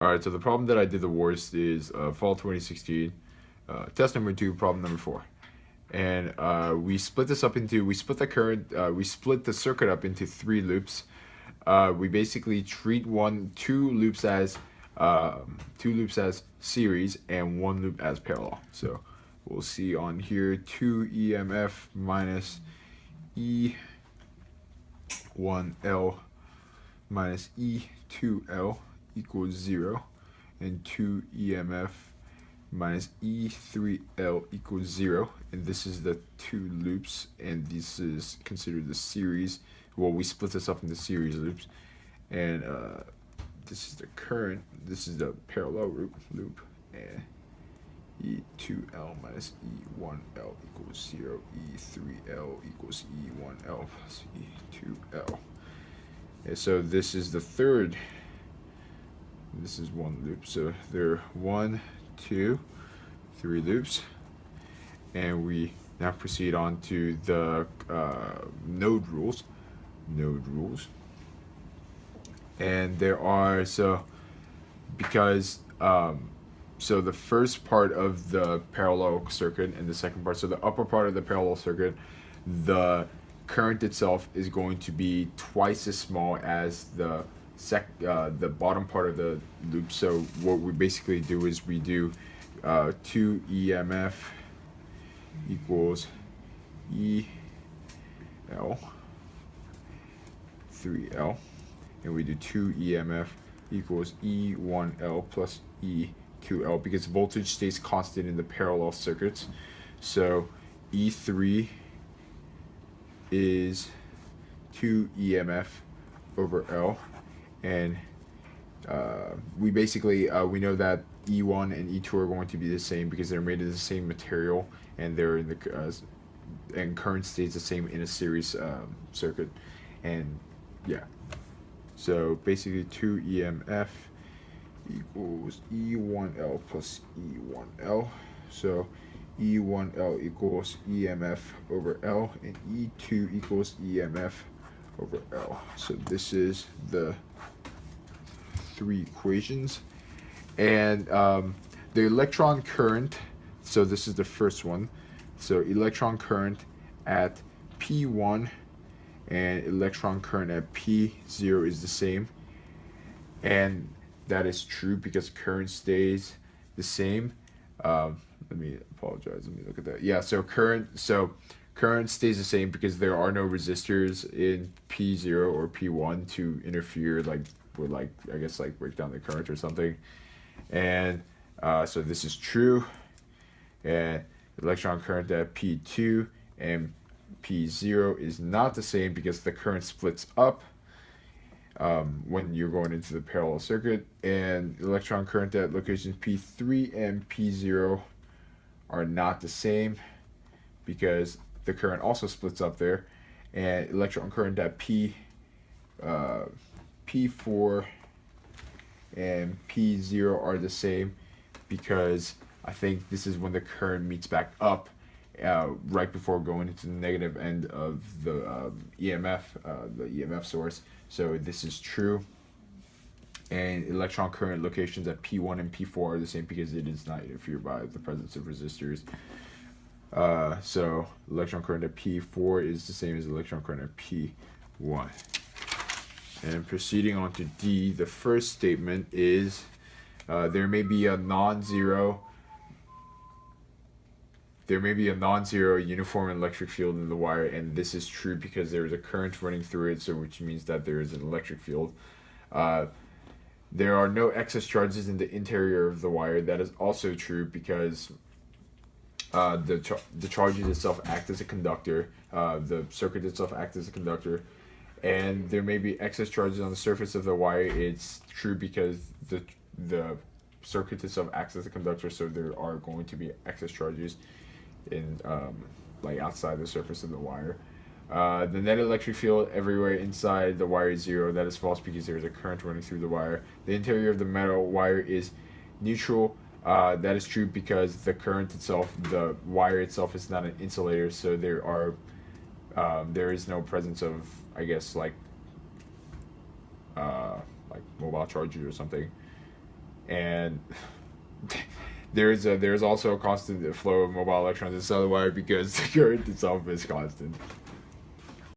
All right, so the problem that I did the worst is fall 2016, test number two, problem number four. And we split this up into, we split the circuit up into three loops. We basically treat two loops as series and one loop as parallel. So we'll see on here 2 EMF minus E1L minus E2L equals 0, and 2 EMF minus E3L equals 0. And this is the two loops, and this is considered the series. Well, we split this up into series loops. And this is the current, this is the parallel loop, and E2L minus E1L equals 0, E3L equals E1L plus E2L. And so this is the third, this is one loop. So there are 1, 2, 3 loops. And we now proceed on to the node rules. And there are, because so the first part of the parallel circuit and the second part, so the upper part of the parallel circuit, the current itself is going to be twice as small as the bottom part of the loop. So what we basically do is we do 2 EMF equals EL 3L, and we do 2 EMF equals E1L plus E2L, because voltage stays constant in the parallel circuits. So E3 is 2 EMF over L, and we basically we know that E1 and E2 are going to be the same because they're made of the same material, and they're in the and current stays the same in a series circuit. And yeah, so basically 2 EMF equals E1L plus E1L. So E1L equals EMF over L, and E2 equals EMF over L. So this is the three equations. And the electron current, so this is the first one. So electron current at P1 and electron current at P0 is the same. And that is true because current stays the same. Let me apologize. Let me look at that. Yeah, so current stays the same because there are no resistors in P0 or P1 to interfere, I guess break down the current or something. And so this is true. And electron current at P2 and P0 is not the same because the current splits up when you're going into the parallel circuit. And electron current at locations P3 and P0 are not the same because the current also splits up there. And electron current at P4 and P0 are the same because I think this is when the current meets back up right before going into the negative end of the EMF source. So this is true. And electron current locations at P1 and P4 are the same because it is not interfered by the presence of resistors. So electron current at P4 is the same as electron current at P1. And proceeding on to D, the first statement is there may be a non-zero uniform electric field in the wire, and this is true because there is a current running through it, so which means that there is an electric field. There are no excess charges in the interior of the wire. That is also true because the charges itself act as a conductor. The circuit itself acts as a conductor. And there may be excess charges on the surface of the wire. It's true because the circuit itself acts as a conductor, so there are going to be excess charges in outside the surface of the wire. The net electric field everywhere inside the wire is 0. That is false because there is a current running through the wire. The interior of the metal wire is neutral. That is true because the current itself, the wire itself, is not an insulator, so there is no presence of, I guess, mobile charges or something. and there's also a constant flow of mobile electrons inside the wire because the current itself is constant.